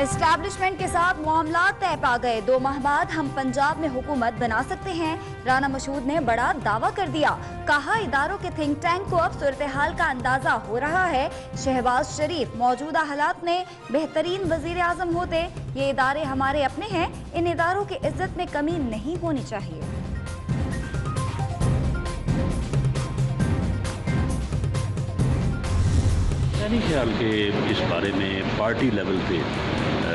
Establishment के साथ मामला तय पा गए। 2 माह बाद हम पंजाब में हुकूमत बना सकते हैं। राना मशहूद ने बड़ा दावा कर दिया। कहा, इदारों के थिंक टैंक को अब सूरत हाल का अंदाजा हो रहा है। शहबाज शरीफ, मौजूदा हालात में बेहतरीन वजीर आजम होते। ये इदारे हमारे अपने हैं, इन इदारों की इज्जत में कमी नहीं होनी चाहिए। नहीं ख्याल के इस बारे में पार्टी लेवल पे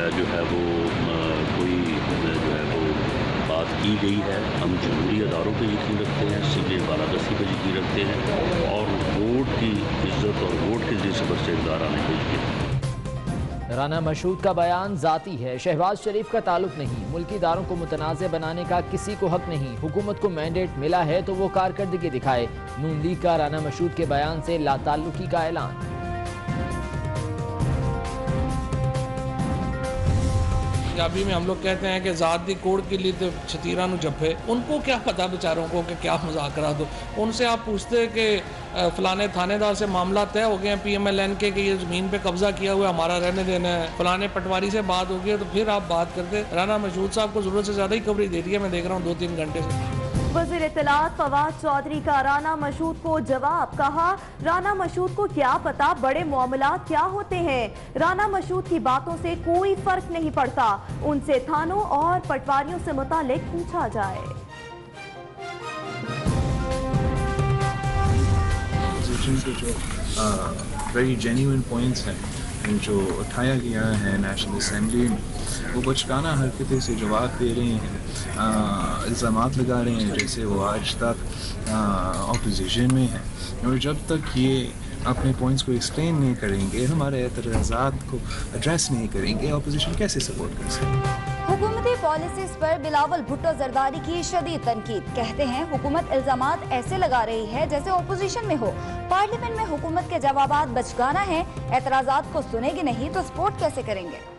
जो है वो कोई जो है वो बात की गई है। हम जमहूरी अदारों पे यकीन रखते हैं, सीधे बालादस्ती पे यकीन रखते हैं और वोट की इज्जत और वोट के जिस से इक़्तिदार आने को यकीन। राना मशहूद का बयान जाती है, शहबाज शरीफ का ताल्लुक नहीं। मुल्की इदारों को मुतनाज़ बनाने का किसी को हक नहीं। हुकूमत को मैंडेट मिला है तो वो कारकर्दगी दिखाए। नून लीग का राना मशहूद के बयान से लाताल्लुकी का ऐलान। पंजाबी में हम लोग कहते हैं कि ज़ात दी कोड़ के लिए तो छतीरा नु जप्पे। उनको क्या पता बेचारों को कि क्या मुज़ाकरा दो। उनसे आप पूछते कि फलाने थानेदार से मामला तय हो गए हैं PMLN के कि ये ज़मीन पे कब्जा किया हुआ हमारा रहने देना है, फलाने पटवारी से बात हो गई है, तो फिर आप बात करते। राना मशहूद साहब को ज़रूरत से ज़्यादा ही कवरेज दे रही है, मैं देख रहा हूँ 2-3 घंटे से। वज़ीर इत्तलात फवाद चौधरी का राना मशहूद को जवाब। कहा, राना मशहूद को क्या पता बड़े मामलात क्या होते हैं। राना मशहूद की बातों से कोई फर्क नहीं पड़ता। उनसे थानों और पटवारियों से मुतालिक पूछा जाए। जो वेरी जेन्युइन पॉइंट्स हैं जो उठाया गया है नेशनल असेंबली में, वो बचकाना हरकतें से जवाब दे रहे हैं, इल्ज़ामात लगा रहे हैं जैसे वो आज तक ऑपोजिशन में हैं। और जब तक ये अपने पॉइंट्स को एक्सप्लेन नहीं करेंगे, हमारे एतराज़ात को एड्रेस नहीं करेंगे, ऑपोजिशन कैसे सपोर्ट कर सकते। हुकूमती पॉलिसीज पर बिलावल भुट्टो जरदारी की शदीद तनकीद। कहते हैं, हुकूमत इल्जामात ऐसे लगा रही है जैसे ओपोजिशन में हो। पार्लियामेंट में हुकूमत के जवाबात बचगाना है। एतराज़ात को सुनेगी नहीं तो सपोर्ट कैसे करेंगे।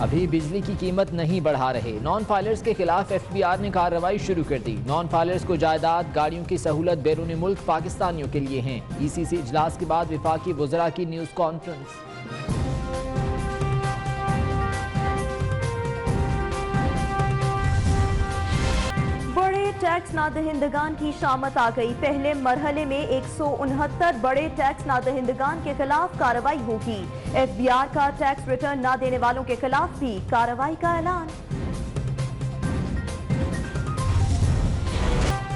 अभी बिजली की कीमत नहीं बढ़ा रहे। नॉन फाइलर्स के खिलाफ FBR ने कार्रवाई शुरू कर दी। नॉन फाइलर्स को जायदाद, गाड़ियों की सहूलत बैरून मुल्क पाकिस्तानियों के लिए हैं। ECC इजलास के बाद विफाकी वज़रा की न्यूज़ कॉन्फ्रेंस। टैक्स नादहिंदगान की शामत आ गई। पहले मरहले में 169 बड़े टैक्स नादहिंदगान के खिलाफ कार्रवाई होगी। FBR का टैक्स रिटर्न ना देने वालों के खिलाफ भी कार्रवाई का ऐलान।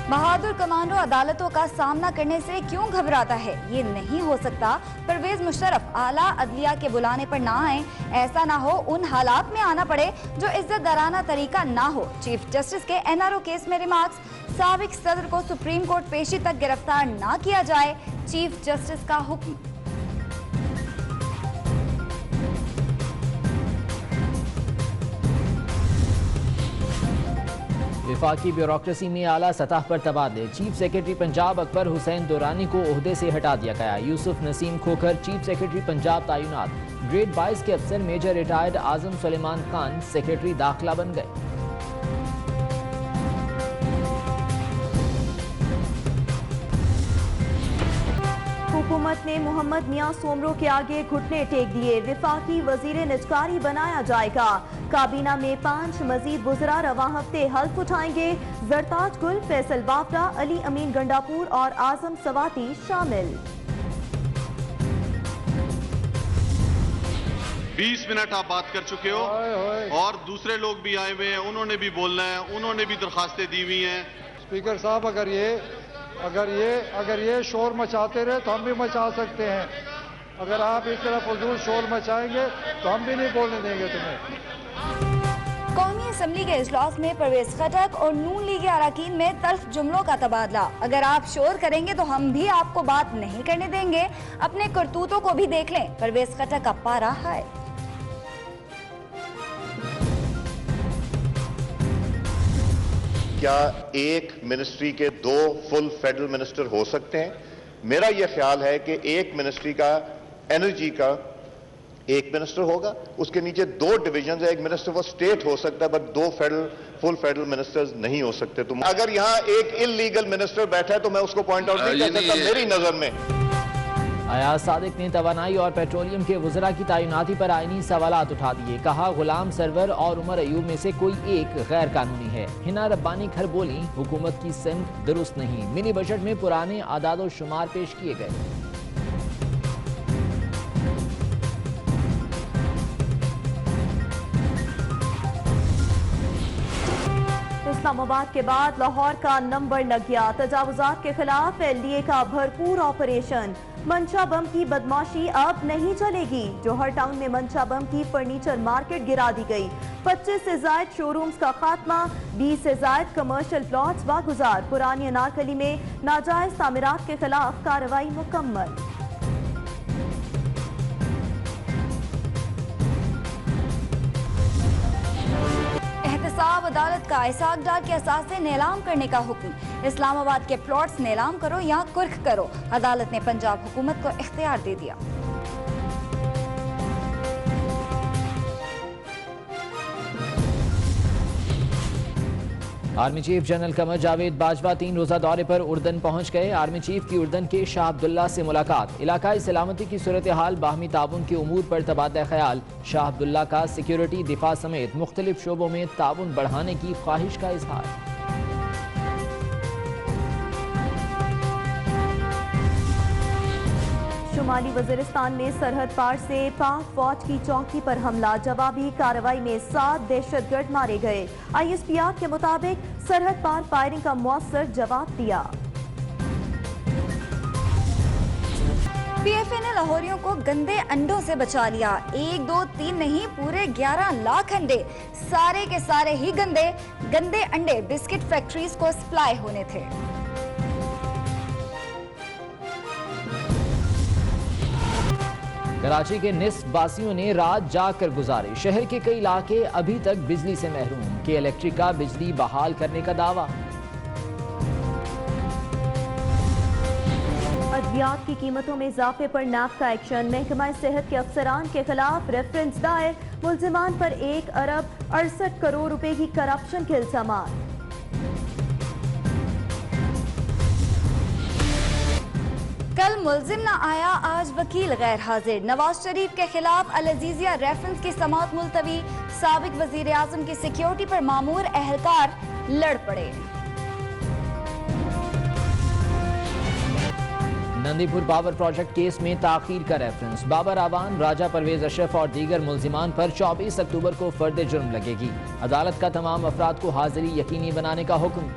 बहादुर कमांडो अदालतों का सामना करने से क्यों घबराता है? ये नहीं हो सकता। परवेज मुशर्रफ आला अदलिया के बुलाने पर ना आए। ऐसा ना हो उन हालात में आना पड़े जो इज्जतदाराना तरीका ना हो। चीफ जस्टिस के NRO केस में रिमार्क्स। साबिक सदर को सुप्रीम कोर्ट पेशी तक गिरफ्तार ना किया जाए, चीफ जस्टिस का हुक्म। विफाकी ब्यूरोक्रेसी में आला सतह पर तबादले। चीफ सेक्रेटरी पंजाब अकबर हुसैन दुरानी को ओहदे से हटा दिया गया। यूसुफ नसीम खोखर चीफ सेक्रेटरी पंजाब तैनात। ग्रेड 22 के अफसर मेजर रिटायर्ड आजम सुलेमान खान सेक्रेटरी दाखिला बन गए। हुकूमत ने मोहम्मद मियां सोमरो के आगे घुटने टेक दिए। विफाकी वजीर निजकारी बनाया जाएगा। काबीना में 5 मजीद वुज़रा रवां हफ्ते हल्फ उठाएंगे। जरताज गुल, फैसल वाफरा, अली अमीन गंडापुर और आजम सवाती शामिल। 20 मिनट आप बात कर चुके हो और दूसरे लोग भी आए हुए हैं, उन्होंने भी बोलना है, उन्होंने भी दरखास्तें दी हुई हैं। स्पीकर साहब, अगर ये शोर मचाते रहे तो हम भी मचा सकते हैं। अगर आप इस तरह फजूल शोर मचाएंगे तो हम भी नहीं बोलने देंगे तुम्हें। कौमी असम्बली के इजलास में परवेज खटक और नून लीग अरकान में तल्ख जुमलों का तबादला। अगर आप शोर करेंगे तो हम भी आपको बात नहीं करने देंगे। अपने करतूतों को भी देख लें। परवेज खटक का पारा है। क्या एक मिनिस्ट्री के 2 फुल फेडरल मिनिस्टर हो सकते हैं? मेरा यह ख्याल है कि एक मिनिस्ट्री का एनर्जी का एक मिनिस्टर होगा, उसके नीचे 2 डिवीजन है। एक मिनिस्टर वो स्टेट हो सकता है बट 2 फुल फेडरल मिनिस्टर्स नहीं हो सकते। तो अगर यहां एक इलीगल मिनिस्टर बैठा है तो मैं उसको पॉइंट आउट नहीं कर सकता मेरी नजर में। अयाज सादिक ने तवानाई और पेट्रोलियम के वज़रा की तैनाती पर आईनी सवालात उठा दिए। कहा गुलाम सरवर और उमर अयूब में से कोई एक गैर कानूनी है। हिना रब्बानी घर बोली हुकूमत की सिमत दुरुस्त नहीं। मिनी बजट में पुराने आदाद शुमार पेश किए गए। इस्लामाबाद के बाद लाहौर का नंबर लग गया। तजावुजात के खिलाफ LDA का भरपूर ऑपरेशन। मंशा बम की बदमाशी अब नहीं चलेगी। जौहर टाउन में मंशा बम की फर्नीचर मार्केट गिरा दी गई। 25 से जायद शोरूम्स का खात्मा। 20 से जायद कमर्शियल प्लॉट्स वागुजार। पुरानी अनारकली में नाजायज तामीरात के खिलाफ कार्रवाई मुकम्मल। एहतसाब अदालत का इसाक डार के असासे नीलाम करने का हुक्म। इस्लामाबाद के प्लॉट्स नीलाम करो या कुर्क करो। अदालत ने पंजाब हुकूमत को इख्तियार दे दिया। Army chief general Qamar Javed Bajwa 3 रोजा दौरे पर उर्दन पहुंच गए। आर्मी चीफ की उर्दन के शाह अब्दुल्ला से मुलाकात। इलाकाई सलामती की सूरत हाल, बाहमी ताउन के उमूर पर तबादला ख्याल। शाह अब्दुल्ला का सिक्योरिटी, दिफा समेत मुख्तलिफ शोबों में ताउन बढ़ाने की ख्वाहिश का इजहार। शुमाली वजीरिस्तान में सरहद पार से पाक फौज की चौकी पर हमला। जवाबी कार्रवाई में 7 दहशतगर्द मारे गए। ISPR के मुताबिक सरहद पार फायरिंग का मौसर जवाब दिया। PFA ने लाहौरियों को गंदे अंडों से बचा लिया। 1, 2, 3 नहीं, पूरे 11 लाख अंडे। सारे के सारे ही गंदे अंडे बिस्किट फैक्ट्रीज को सप्लाई होने थे। कराची के निस्फ बासियों ने रात जाग कर गुजारे। शहर के कई इलाके अभी तक बिजली से महरूम। के इलेक्ट्रिक का बिजली बहाल करने का दावा। अद्वियात की कीमतों में इजाफे पर NAB का एक्शन। महकमा सेहत के अफसरान के खिलाफ रेफरेंस दायर। मुल्जिमान पर 1 अरब 68 करोड़ रुपए की करप्शन के इल्जामात। कल मुल्जिम न आया, आज वकील गैर हाजिर। नवाज शरीफ के खिलाफ अल अजीजिया रेफरेंस की समाअत मुलतवी। साबिक वजीर आजम की सिक्योरिटी पर मामूर एहलकार लड़ पड़े। नंदीपुर पावर प्रोजेक्ट केस में ताखीर का रेफरेंस। बाबर आवान, राजा परवेज अशरफ और दीगर मुल्जिमान पर 24 अक्टूबर को फर्द जुर्म लगेगी। अदालत का तमाम अफराद को हाजिरी यकीनी बनाने का हुक्म।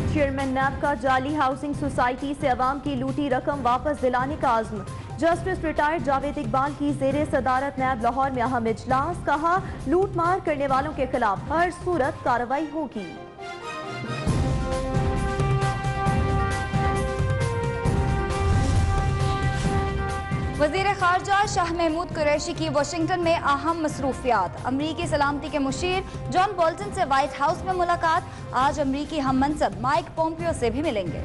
चेयरमैन NAB का जाली हाउसिंग सोसाइटी से अवाम की लूटी रकम वापस दिलाने का आज़्म। जस्टिस रिटायर्ड जावेद इकबाल की ज़ेरे सदारत NAB लाहौर में अहम इजलास। कहा लूट मार करने वालों के खिलाफ हर सूरत कार्रवाई होगी। वजीर खारजा शाह महमूद कुरैशी की वाशिंगटन में अहम मसरूफियात। अमरीकी सलामती के मुशीर जॉन बोल्टन से व्हाइट हाउस में मुलाकात। आज अमरीकी हम मनसब माइक पोम्पियो से भी मिलेंगे।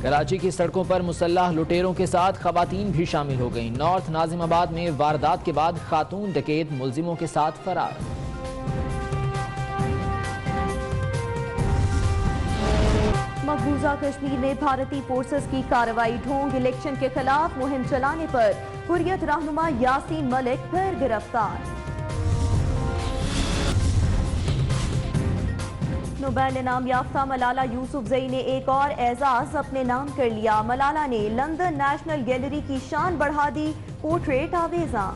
कराची की सड़कों पर मुसल्लाह लुटेरों के साथ खवातीन भी शामिल हो गईं। नॉर्थ नाजिमाबाद में वारदात के बाद खातून डकैत मुल्जिमों के साथ फरार। मकबूजा कश्मीर में भारतीय फोर्सेस की कार्रवाई। ढोंग इलेक्शन के खिलाफ मुहिम चलाने पर हुर्रियत रहनुमा यासीन मलिक फिर गिरफ्तार। नोबेल इनाम याफ्ता मलाला यूसुफजई ने एक और एजाज अपने नाम कर लिया। मलाला ने लंदन नेशनल गैलरी की शान बढ़ा दी। पोर्ट्रेट आवेजा।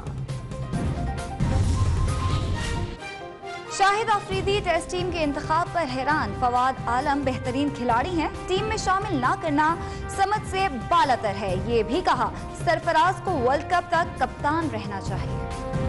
शाहिद अफरीदी टेस्ट टीम के इंतखाब पर हैरान। फवाद आलम बेहतरीन खिलाड़ी हैं, टीम में शामिल ना करना समझ से बालातर है। ये भी कहा सरफराज को वर्ल्ड कप तक कप्तान रहना चाहिए।